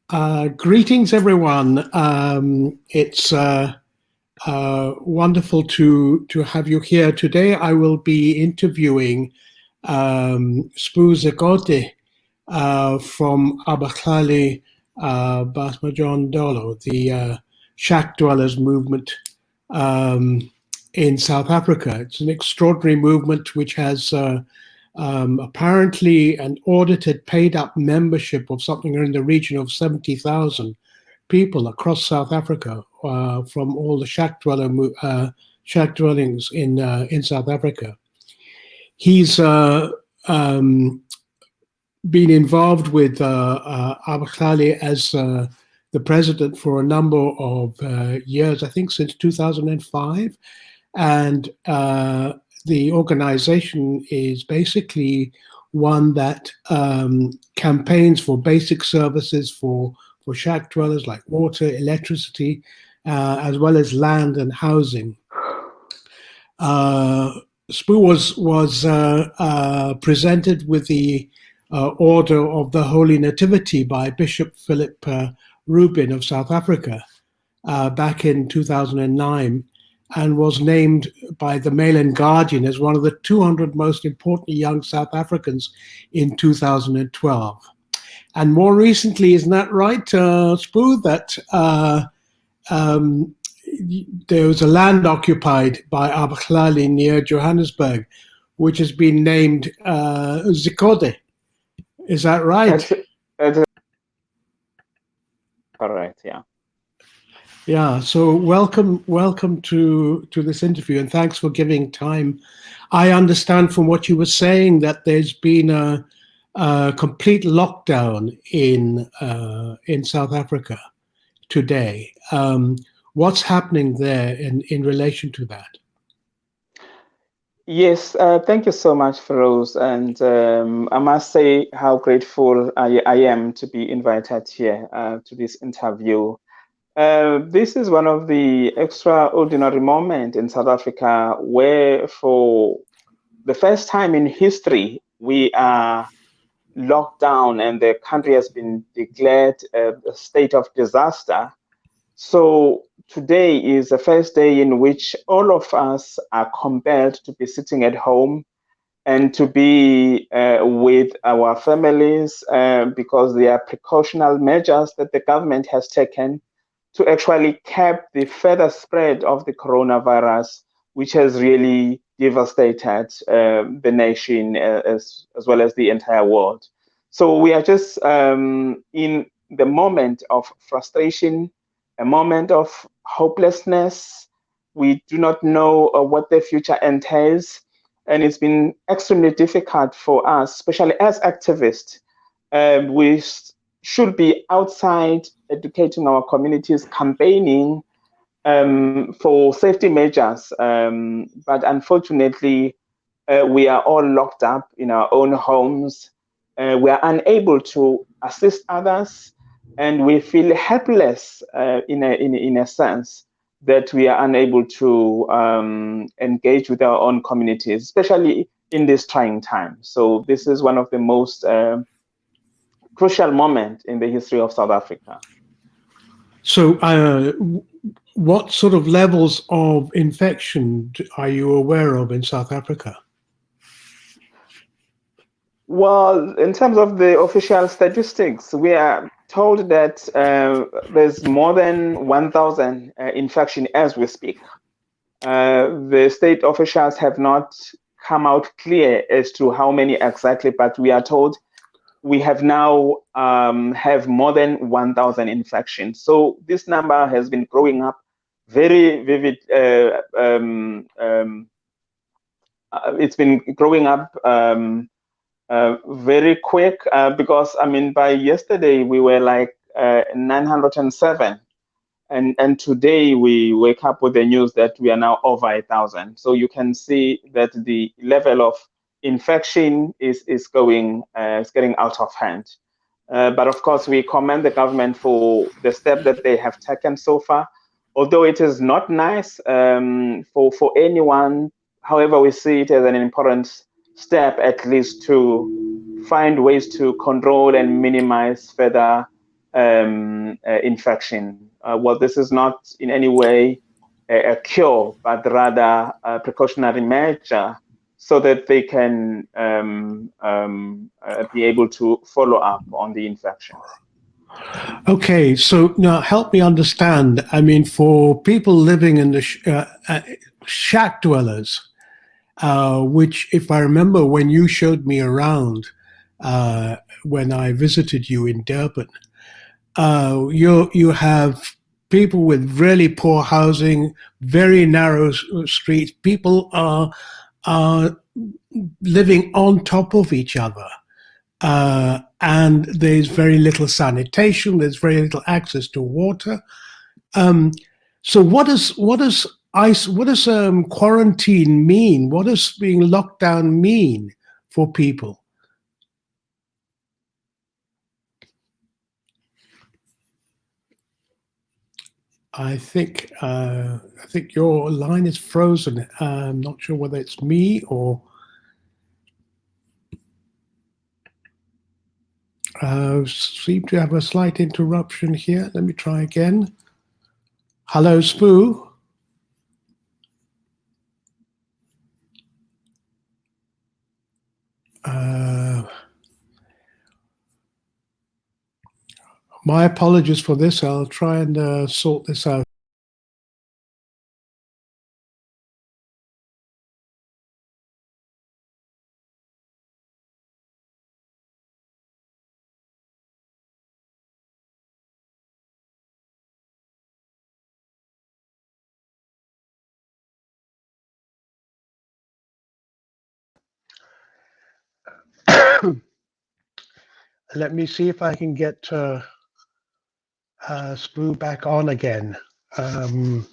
Greetings, everyone. It's wonderful to have you here today. I will be interviewing S'bu Zikode from Abahlali, baseMjondolo, the shack dwellers movement in South Africa. It's an extraordinary movement which has apparently an audited, paid-up membership of something in the region of 70,000 people across South Africa from all the shack dwellings in South Africa. He's been involved with Abahlali as the president for a number of years, I think since 2005, and the organization is basically one that campaigns for basic services for shack dwellers like water, electricity, as well as land and housing. S'bu was presented with the Order of the Holy Nativity by Bishop Philip Rubin of South Africa back in 2009, and was named by the Mail and Guardian as one of the 200 most important young South Africans in 2012. And more recently, isn't that right, S'bu, that there was a land occupied by Abahlali near Johannesburg, which has been named Zikode. Is that right? That's correct, yeah. Yeah, so welcome to this interview, and thanks for giving time. I understand from what you were saying that there's been a complete lockdown in South Africa today. What's happening there in relation to that? Yes, thank you so much, Feroz. And I must say how grateful I am to be invited here to this interview. This is one of the extraordinary moments in South Africa where for the first time in history, we are locked down and the country has been declared a state of disaster. So today is the first day in which all of us are compelled to be sitting at home and to be with our families because there are precautionary measures that the government has taken to actually cap the further spread of the coronavirus, which has really devastated the nation as well as the entire world. So we are just in the moment of frustration, a moment of hopelessness. We do not know what the future entails. And it's been extremely difficult for us, especially as activists. We should be outside educating our communities, campaigning for safety measures. But unfortunately, we are all locked up in our own homes. We are unable to assist others, and we feel helpless in a sense that we are unable to engage with our own communities, especially in this trying time. So this is one of the most crucial moments in the history of South Africa. So what sort of levels of infection are you aware of in South Africa? Well, in terms of the official statistics, we are told that there's more than 1,000 infections as we speak. The state officials have not come out clear as to how many exactly, but we are told we have now have more than 1,000 infections. So this number has been growing up very vivid. It's been growing up very quick because, I mean, by yesterday we were like 907. And today we wake up with the news that we are now over 1,000. So you can see that the level of infection is getting out of hand. But of course, we commend the government for the step that they have taken so far. Although it is not nice for anyone, however, we see it as an important step, at least to find ways to control and minimize further infection. Well, this is not in any way a cure, but rather a precautionary measure so that they can be able to follow up on the infection. Okay, so now help me understand. I mean, for people living in the shack dwellers, which, if I remember, when you showed me around when I visited you in Durban, you have people with really poor housing, very narrow streets. People are living on top of each other. And there's very little sanitation. There's very little access to water. So what does quarantine mean? What does being locked down mean for people? I think your line is frozen. I'm not sure whether it's me or. Seem to have a slight interruption here. Let me try again. Hello, S'bu. My apologies for this. I'll try and sort this out. Let me see if I can get S'bu back on again. You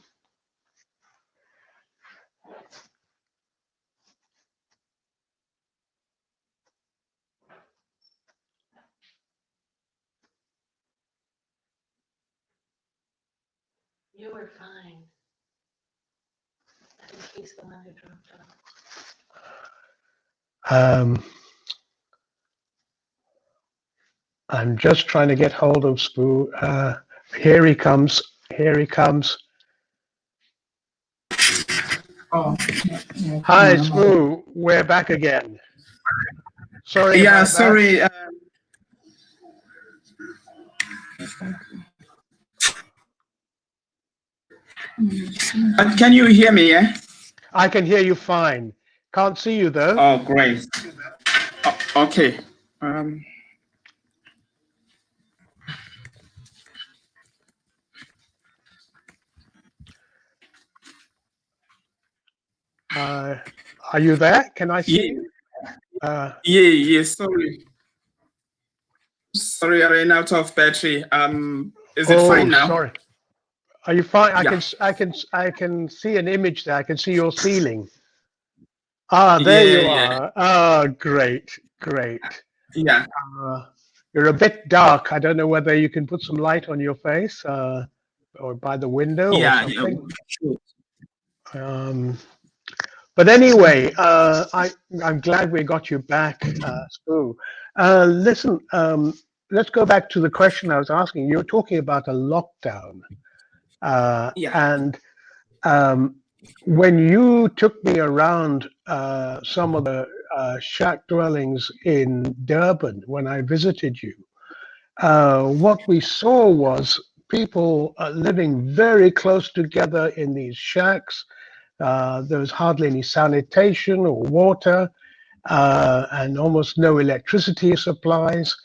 were fine. I think he's the one who dropped off. I'm just trying to get hold of S'bu. Here he comes. Here he comes. Oh. Hi, S'bu. We're back again. Sorry. Yeah, about sorry. That. Can you hear me? Yeah. I can hear you fine. Can't see you though. Oh, great. Okay. Are you there? Can I see you? Yeah. Sorry. Sorry, I ran out of battery. Is it fine now? Sorry. Are you fine? Yeah. I can see an image there. I can see your ceiling. There you are. Great. Yeah. You're a bit dark. I don't know whether you can put some light on your face or by the window or something. Yeah. But anyway, I'm glad we got you back, S'bu. Listen, let's go back to the question I was asking. You were talking about a lockdown. And when you took me around some of the shack dwellings in Durban when I visited you, what we saw was people living very close together in these shacks. There was hardly any sanitation or water, and almost no electricity supplies.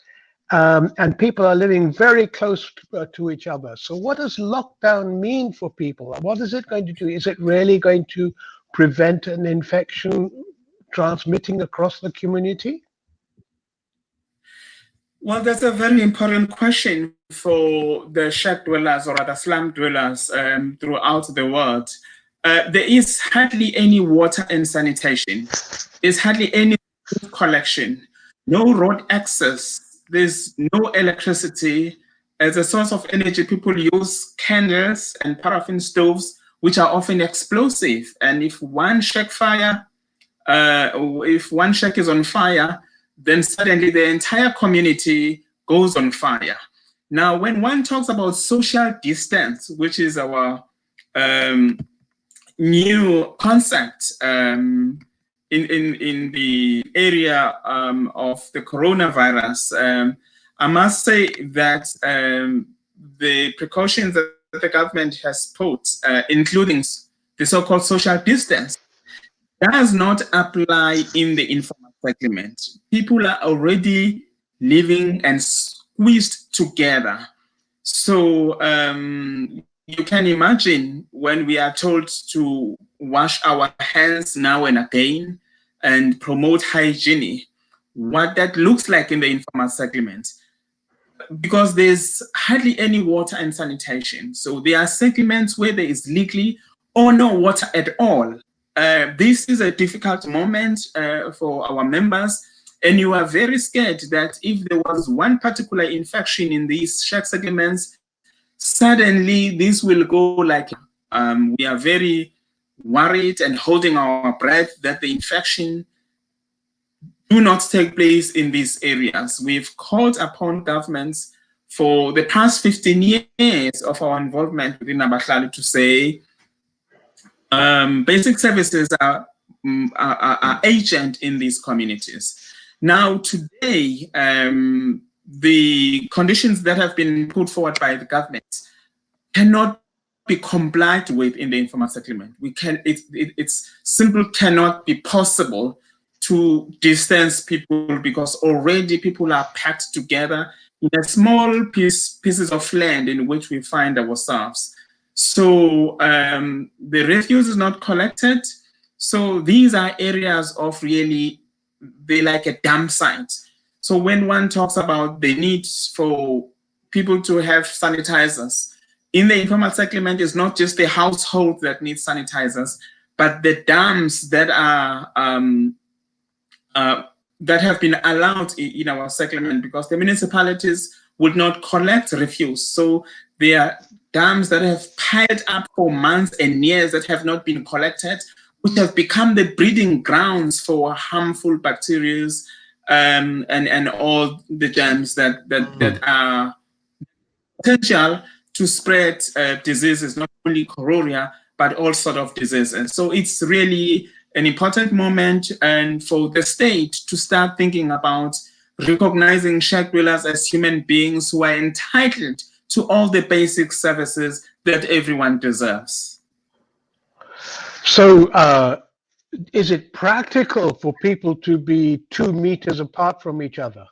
And people are living very close to each other. So what does lockdown mean for people? What is it going to do? Is it really going to prevent an infection transmitting across the community? Well, that's a very important question for the shack dwellers or other slum dwellers throughout the world. There is hardly any water and sanitation. There's hardly any food collection, no road access. There's no electricity. As a source of energy, people use candles and paraffin stoves, which are often explosive. And if one shack is on fire, then suddenly the entire community goes on fire. Now, when one talks about social distance, which is our new concept in the area of the coronavirus, I must say that the precautions that the government has put, including the so-called social distance, does not apply in the informal settlement. People are already living and squeezed together. So you can imagine when we are told to wash our hands now and again and promote hygiene, what that looks like in the informal settlement. Because there's hardly any water and sanitation. So there are settlements where there is little or no water at all. This is a difficult moment for our members, and you are very scared that if there was one particular infection in these shack settlements, suddenly this will go like, we are very worried and holding our breath that the infection do not take place in these areas. We've called upon governments for the past 15 years of our involvement within Abahlali to say, basic services are agent in these communities. Now, today, the conditions that have been put forward by the government cannot be complied with in the informal settlement. It's simply cannot be possible to distance people because already people are packed together in a small pieces of land in which we find ourselves. So the refuse is not collected. So these are areas of really, they like a dump site. So when one talks about the need for people to have sanitizers, in the informal settlement, it's not just the household that needs sanitizers, but the dumps that are that have been allowed in our settlement because the municipalities would not collect refuse. So there are dams that have piled up for months and years that have not been collected, which have become the breeding grounds for harmful bacteria and all the germs that are potential to spread diseases, not only cholera, but all sort of diseases. So it's really an important moment and for the state to start thinking about recognizing shack dwellers as human beings who are entitled to all the basic services that everyone deserves. So is it practical for people to be 2 meters apart from each other?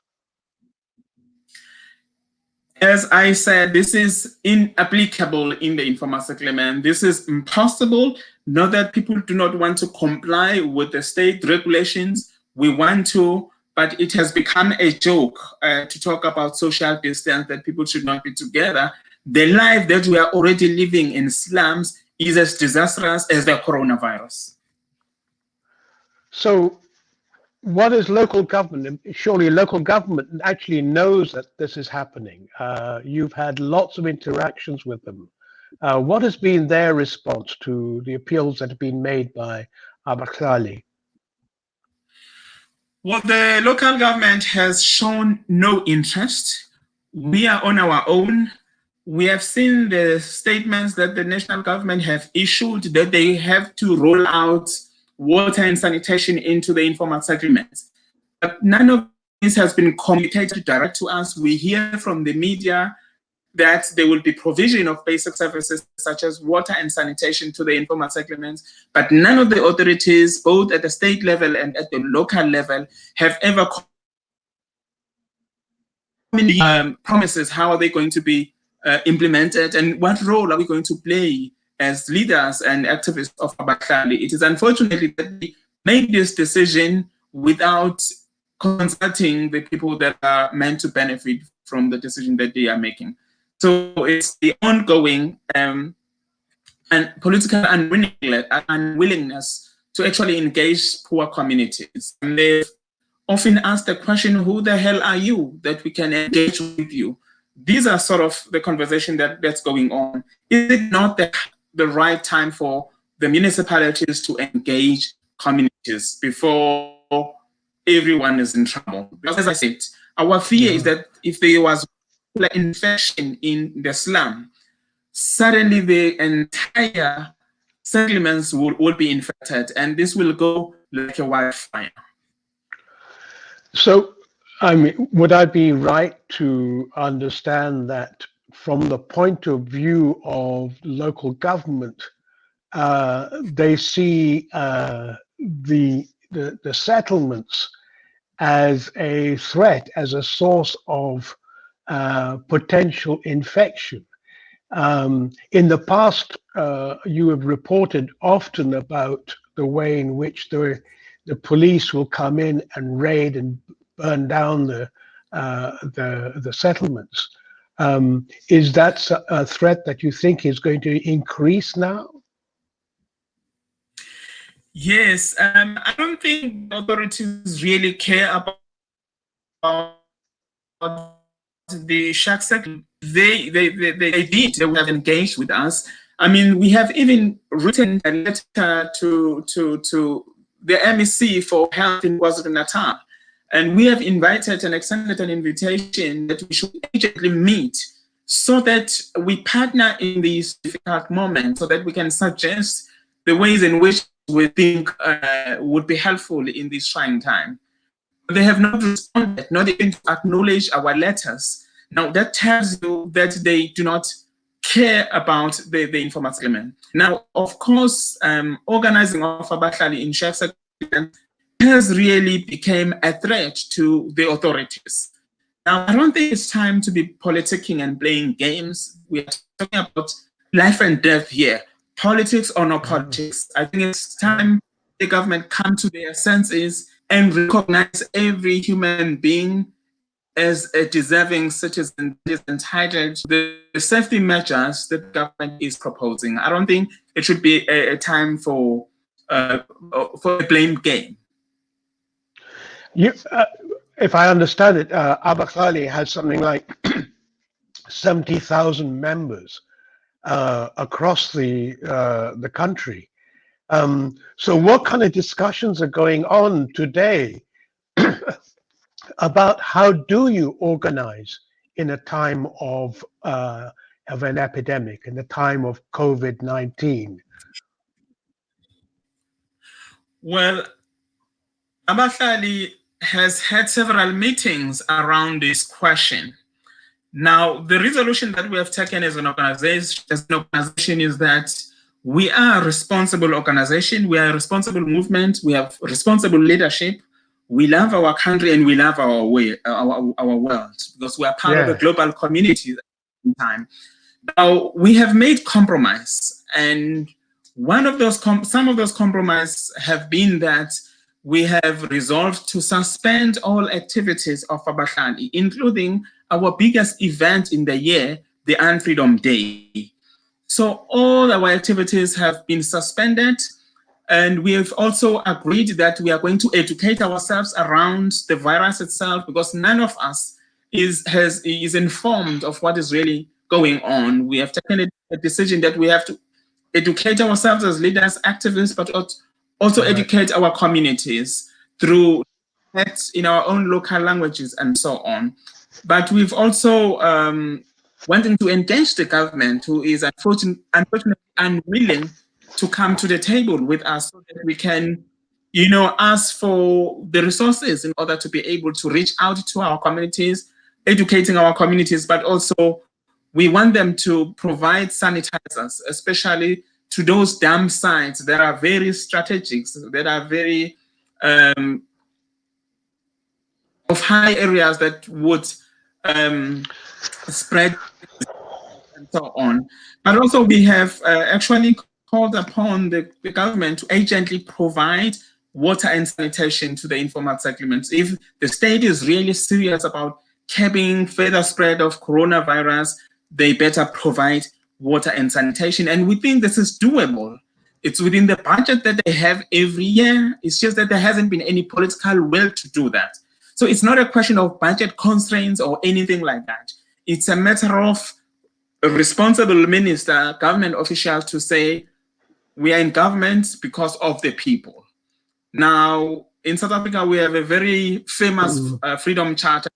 As I said, this is inapplicable in the informal settlement. This is impossible. Not that people do not want to comply with the state regulations. We want to, but it has become a joke to talk about social distance, that people should not be together. The life that we are already living in slums is as disastrous as the coronavirus. So what is local government? Surely local government actually knows that this is happening. You've had lots of interactions with them. What has been their response to the appeals that have been made by Abahlali? Well, the local government has shown no interest. We are on our own. We have seen the statements that the national government have issued that they have to roll out water and sanitation into the informal settlements. But none of this has been communicated direct to us. We hear from the media that there will be provision of basic services such as water and sanitation to the informal settlements, but none of the authorities, both at the state level and at the local level, have ever promises how are they going to be implemented and what role are we going to play as leaders and activists of Abahlali. It is unfortunately that they made this decision without consulting the people that are meant to benefit from the decision that they are making. So it's the ongoing and political unwillingness to actually engage poor communities. And they've often asked the question, who the hell are you that we can engage with you? These are sort of the conversation that's going on. Is it not the right time for the municipalities to engage communities before everyone is in trouble? Because as I said, our fear is that if there was particular infection in the slum, suddenly the entire settlements will be infected, and this will go like a wildfire. So, I mean, would I be right to understand that from the point of view of local government, they see the settlements as a threat, as a source of potential infection? In the past, you have reported often about the way in which the police will come in and raid and burn down the settlements. Is that a threat that you think is going to increase now? Yes, I don't think authorities really care about the shark sector. They did. They would have engaged with us. I mean, we have even written a letter to the MEC for Health in KwaZulu-Natal, and we have invited and extended an invitation that we should urgently meet so that we partner in these difficult moments, so that we can suggest the ways in which we think would be helpful in this trying time. They have not responded, not even to acknowledge our letters. Now, that tells you that they do not care about the informal settlement. Now, of course, organizing of Abahlali in Sheikh has really become a threat to the authorities. Now, I don't think it's time to be politicking and playing games. We are talking about life and death here, politics or no politics. I think it's time the government come to their senses and recognize every human being as a deserving citizen that is entitled to the safety measures that the government is proposing. I don't think it should be a time for a blame game. You, if I understand it, Abahlali has something like 70,000 members across the country. So what kind of discussions are going on today about how do you organize in a time of an epidemic, in the time of COVID-19? Well, Abahlali has had several meetings around this question. Now, the resolution that we have taken as an organization is that we are a responsible organization, we are a responsible movement, we have responsible leadership, we love our country and we love our world, because we are part of the global community at the time. Now, we have made compromise, and one of those some of those compromises have been that we have resolved to suspend all activities of Abahlali, including our biggest event in the year, the Unfreedom Day. So all our activities have been suspended, and we have also agreed that we are going to educate ourselves around the virus itself, because none of us is informed of what is really going on. We have taken a decision that we have to educate ourselves as leaders, activists, but also educate our communities through texts in our own local languages and so on. But we've also wanting to engage the government, who is unfortunately unwilling to come to the table with us so that we can, ask for the resources in order to be able to reach out to our communities, educating our communities, but also we want them to provide sanitizers, especially to those dam sites that are very strategic, that are very of high areas that would spread and so on. But also we have actually called upon the government to urgently provide water and sanitation to the informal settlements. If the state is really serious about curbing further spread of coronavirus, they better provide water and sanitation. And we think this is doable. It's within the budget that they have every year. It's just that there hasn't been any political will to do that. So it's not a question of budget constraints or anything like that. It's a matter of a responsible minister, government official to say, we are in government because of the people. Now, in South Africa, we have a very famous freedom charter,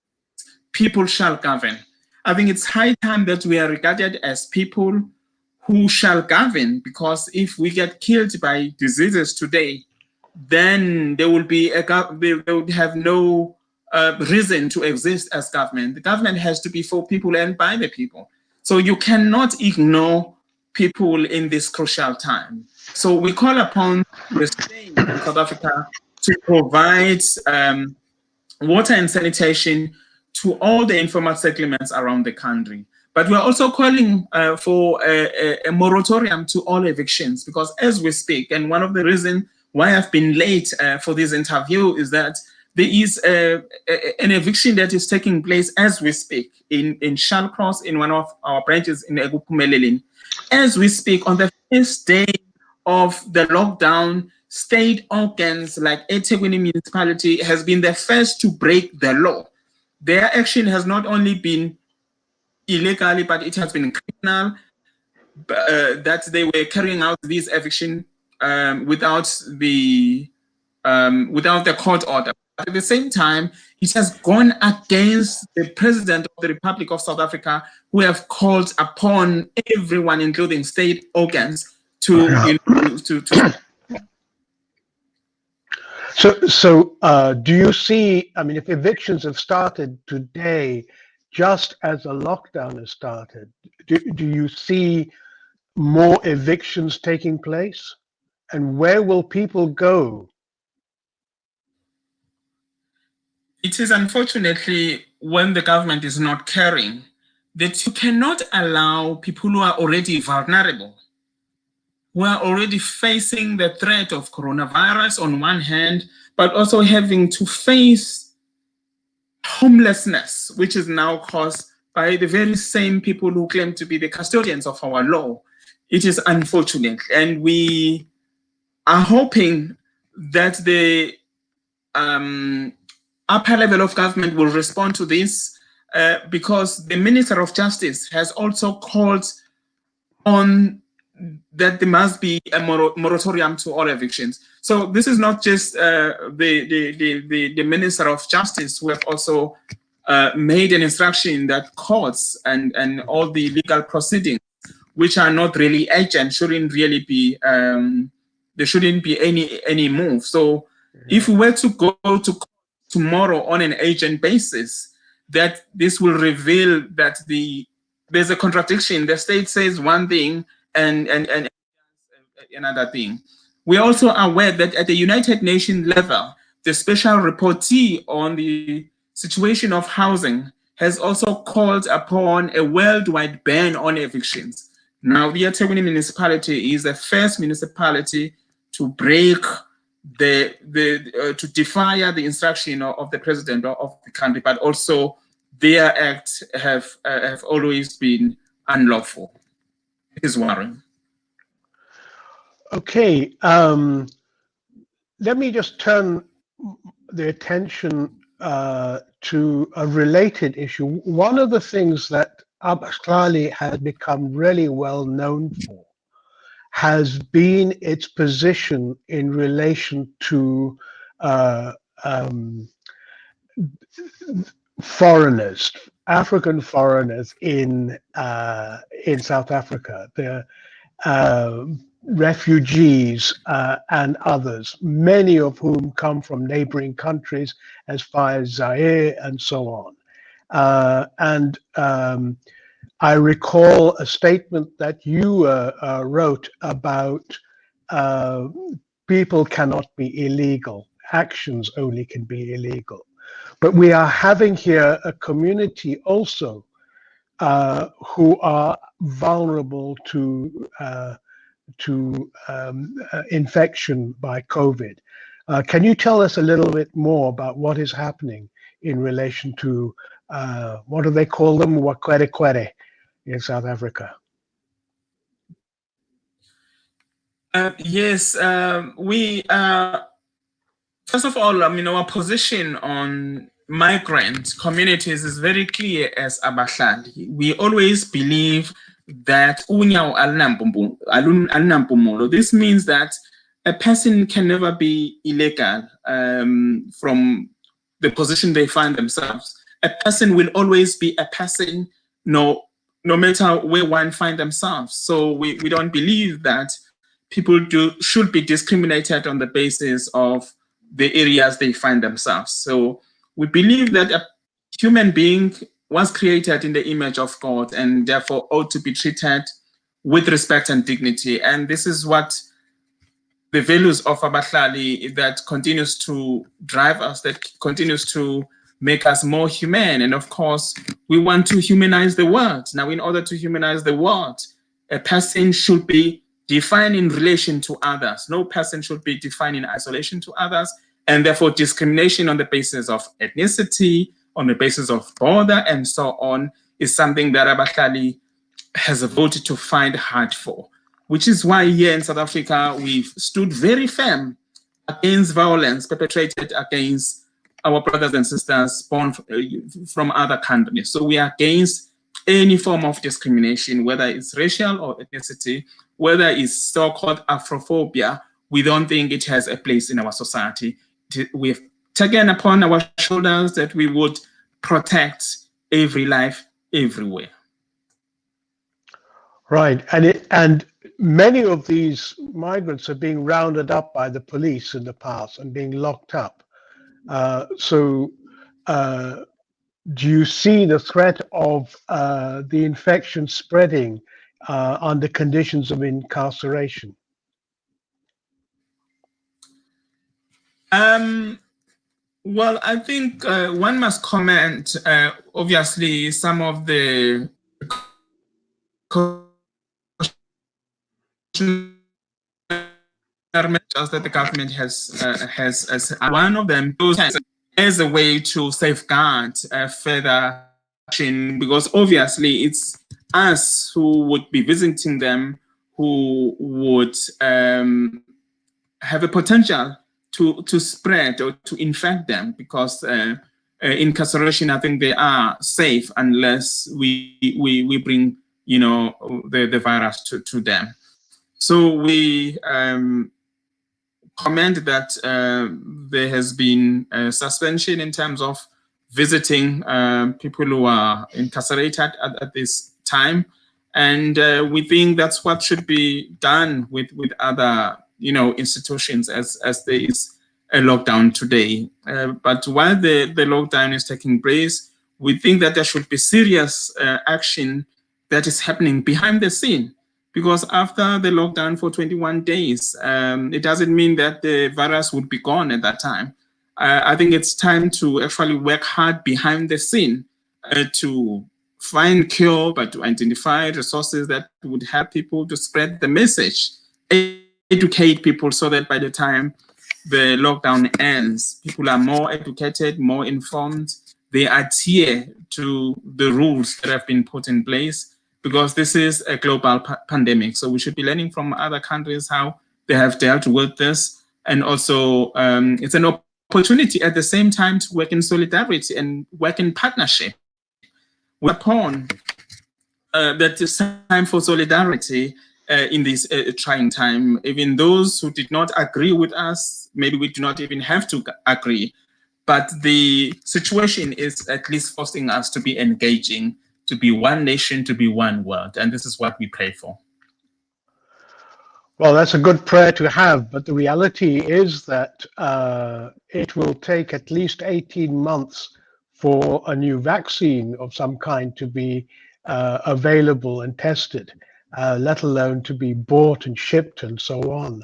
people shall govern. I think it's high time that we are regarded as people who shall govern, because if we get killed by diseases today, then there will be they would have no reason to exist as government. The government has to be for people and by the people. So you cannot ignore people in this crucial time. So we call upon the state in South Africa to provide water and sanitation to all the informal settlements around the country. But we're also calling for a moratorium to all evictions, because as we speak, and one of the reasons why I've been late for this interview is that there is an eviction that is taking place as we speak in Shallcross, in one of our branches in Egupumelelini. As we speak, on the first day of the lockdown, state organs like eThekwini municipality has been the first to break the law. Their action has not only been illegally, but it has been criminal, that they were carrying out these eviction without the court order. But at the same time, it has gone against the President of the Republic of South Africa, who have called upon everyone, including state organs, to So do you see, I mean, if evictions have started today, just as a lockdown has started, do you see more evictions taking place? And where will people go? It is unfortunately when the government is not caring that you cannot allow people who are already vulnerable, who are already facing the threat of coronavirus on one hand, but also having to face homelessness, which is now caused by the very same people who claim to be the custodians of our law. It is unfortunate. And we are hoping that the upper level of government will respond to this, because the Minister of Justice has also called on that there must be a moratorium to all evictions. So this is not just the Minister of Justice who have also made an instruction that courts and all the legal proceedings, which are not really urgent, shouldn't really be there shouldn't be any move. So if we were to go to tomorrow on an urgent basis, that this will reveal that there's a contradiction. The state says one thing and another thing. We're also aware that at the United Nations level, the special reportee on the situation of housing has also called upon a worldwide ban on evictions. Now, the eThekwini municipality is the first municipality to break to defy the instruction of the president of the country, but also their acts have always been unlawful. It is worrying. Okay, let me just turn the attention to a related issue. One of the things that Abahlali has become really well known for has been its position in relation to foreigners, African foreigners in South Africa. The refugees and others, many of whom come from neighboring countries as far as Zaire and so on. I recall a statement that you wrote about people cannot be illegal, actions only can be illegal. But we are having here a community also who are vulnerable to infection by COVID. Can you tell us a little bit more about what is happening in relation to what do they call them, Wakwere in South Africa? Yes, we first of all, I mean, our position on migrant communities is very clear as Abahlali. We always believe that this means that a person can never be illegal from the position they find themselves. A person will always be a person no matter where one find themselves. So we don't believe that people should be discriminated on the basis of the areas they find themselves. So we believe that a human being was created in the image of God and therefore ought to be treated with respect and dignity. And this is what the values of Abahlali that continues to drive us, that continues to make us more human. And of course, we want to humanize the world. Now, in order to humanize the world, a person should be defined in relation to others. No person should be defined in isolation to others. And therefore, discrimination on the basis of ethnicity, on the basis of border, and so on, is something that Abahlali has voted to fight hard for, which is why here in South Africa, we've stood very firm against violence perpetrated against our brothers and sisters born from other countries. So we are against any form of discrimination, whether it's racial or ethnicity, whether it's so-called Afrophobia. We don't think it has a place in our society. We've taken upon our shoulders that we would protect every life everywhere. Right, and many of these migrants are being rounded up by the police in the past and being locked up. Do you see the threat of the infection spreading under conditions of incarceration? Well, I think one must comment, obviously, some of the measures that the government has one of them as a way to safeguard further action, because obviously it's us who would be visiting them who would have a potential to spread or to infect them, because incarceration, I think they are safe unless we bring, you know, the virus to them. So we comment that there has been a suspension in terms of visiting people who are incarcerated at this time. And we think that's what should be done with other, you know, institutions as there is a lockdown today. But while the lockdown is taking place, we think that there should be serious action that is happening behind the scene. Because after the lockdown for 21 days, it doesn't mean that the virus would be gone at that time. I think it's time to actually work hard behind the scene to find cure, but to identify resources that would help people to spread the message, educate people so that by the time the lockdown ends, people are more educated, more informed, they adhere to the rules that have been put in place, because this is a global pandemic. So we should be learning from other countries how they have dealt with this. And also it's an opportunity at the same time to work in solidarity and work in partnership. Upon that it's time for solidarity in this trying time. Even those who did not agree with us, maybe we do not even have to agree, but the situation is at least forcing us to be engaging, to be one nation, to be one world. And this is what we pray for. Well, that's a good prayer to have, but the reality is that it will take at least 18 months for a new vaccine of some kind to be available and tested, let alone to be bought and shipped and so on.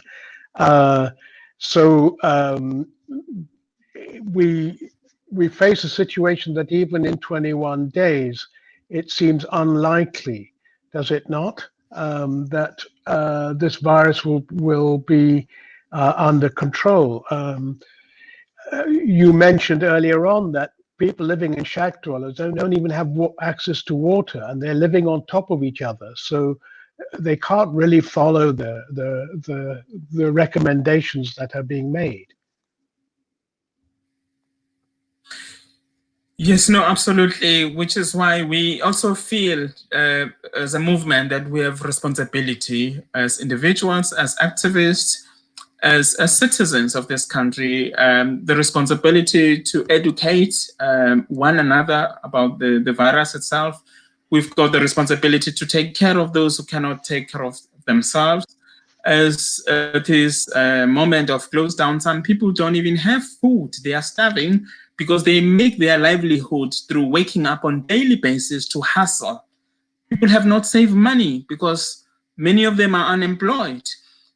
We face a situation that even in 21 days, it seems unlikely, does it not, that this virus will be under control. You mentioned earlier on that people living in shack dwellers don't even have access to water, and they're living on top of each other. So they can't really follow the recommendations that are being made. Yes, no, absolutely, which is why we also feel as a movement that we have responsibility as individuals, as activists, as citizens of this country, the responsibility to educate one another about the virus itself, we've got the responsibility to take care of those who cannot take care of themselves. As it is a moment of close down, some people don't even have food. They are starving because they make their livelihood through waking up on a daily basis to hustle. People have not saved money because many of them are unemployed.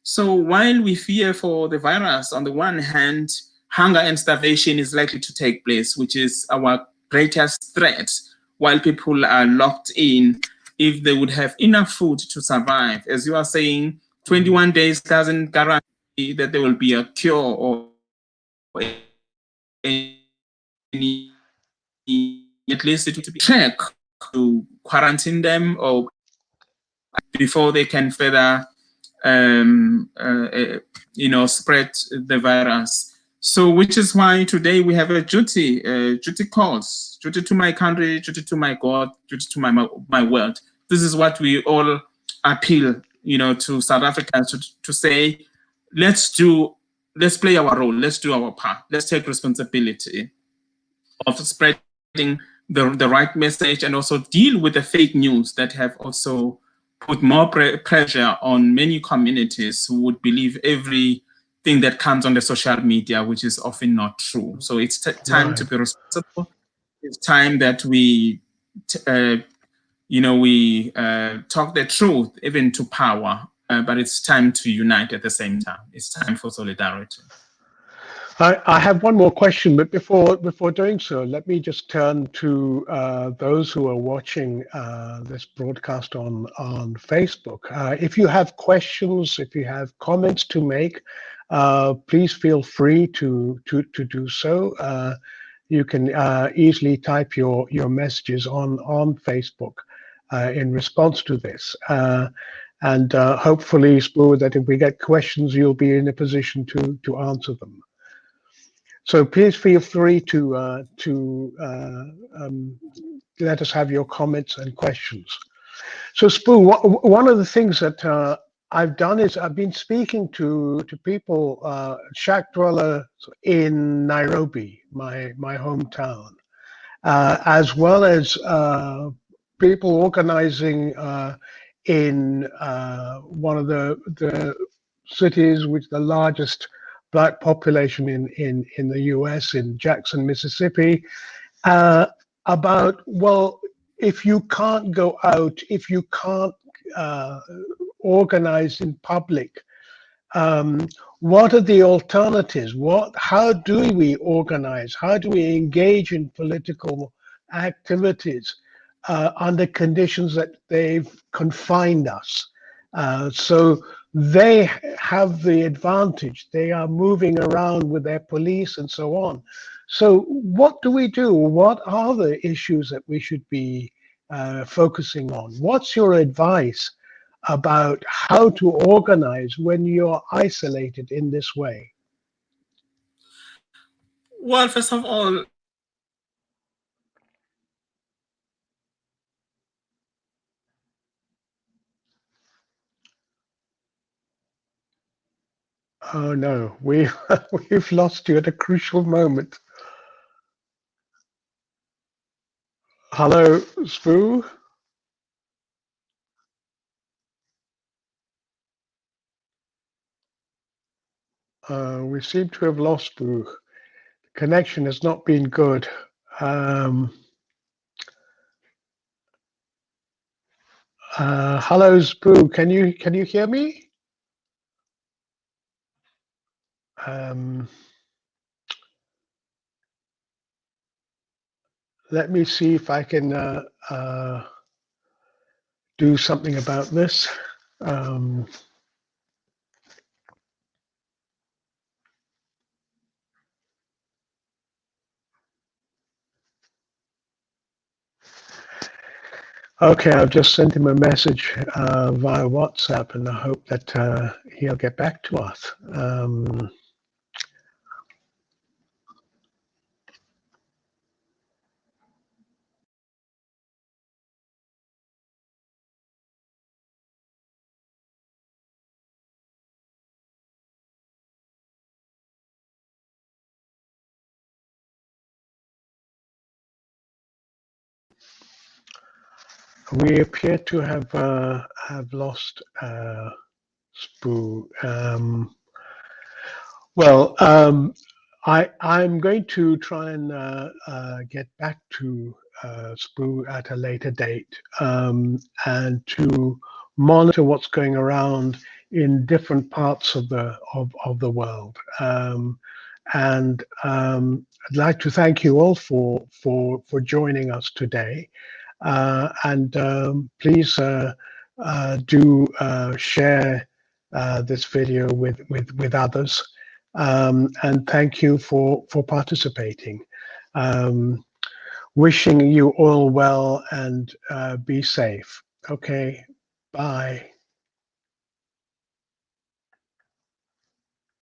So while we fear for the virus, on the one hand, hunger and starvation is likely to take place, which is our greatest threat, while people are locked in. If they would have enough food to survive, as you are saying, 21 days doesn't guarantee that there will be a cure or any, at least it would be check to quarantine them or before they can further spread the virus. So which is why today we have a duty calls, duty to my country, duty to my God, duty to my world. This is what we all appeal, to South Africa to say, let's play our role, let's do our part, let's take responsibility of spreading the right message and also deal with the fake news that have also put more pressure on many communities who would believe everything that comes on the social media, which is often not true. So it's time to be responsible. It's time that we talk the truth even to power, but it's time to unite at the same time. It's time for solidarity. I have one more question, but before doing so, let me just turn to those who are watching this broadcast on Facebook. If you have questions, if you have comments to make, please feel free to do so. You can easily type your messages on Facebook in response to this. And hopefully, S'bu, that if we get questions, you'll be in a position to answer them. So please feel free to let us have your comments and questions. So S'bu, one of the things that I've done is I've been speaking to people, shack dwellers in Nairobi, my hometown, as well as people organizing in one of the cities which the largest Black population in the US, in Jackson, Mississippi, about, well, if you can't go out, if you can't organize in public, what are the alternatives? How do we organize? How do we engage in political activities under conditions that they've confined us? So they have the advantage. They are moving around with their police and so on. So what do we do? What are the issues that we should be focusing on? What's your advice about how to organize when you're isolated in this way? Well, first of all, Oh no, we've lost you at a crucial moment. Hello, S'bu. We seem to have lost S'bu. The connection has not been good. Hello, S'bu. Can you hear me? Let me see if I can do something about this. Okay, I've just sent him a message via WhatsApp, and I hope that he'll get back to us. We appear to have lost S'bu. I'm going to try and get back to S'bu at a later date, and to monitor what's going around in different parts of the world. I'd like to thank you all for joining us today, and please do share this video with others, and thank you for participating. Wishing you all well, and be safe. Okay, bye.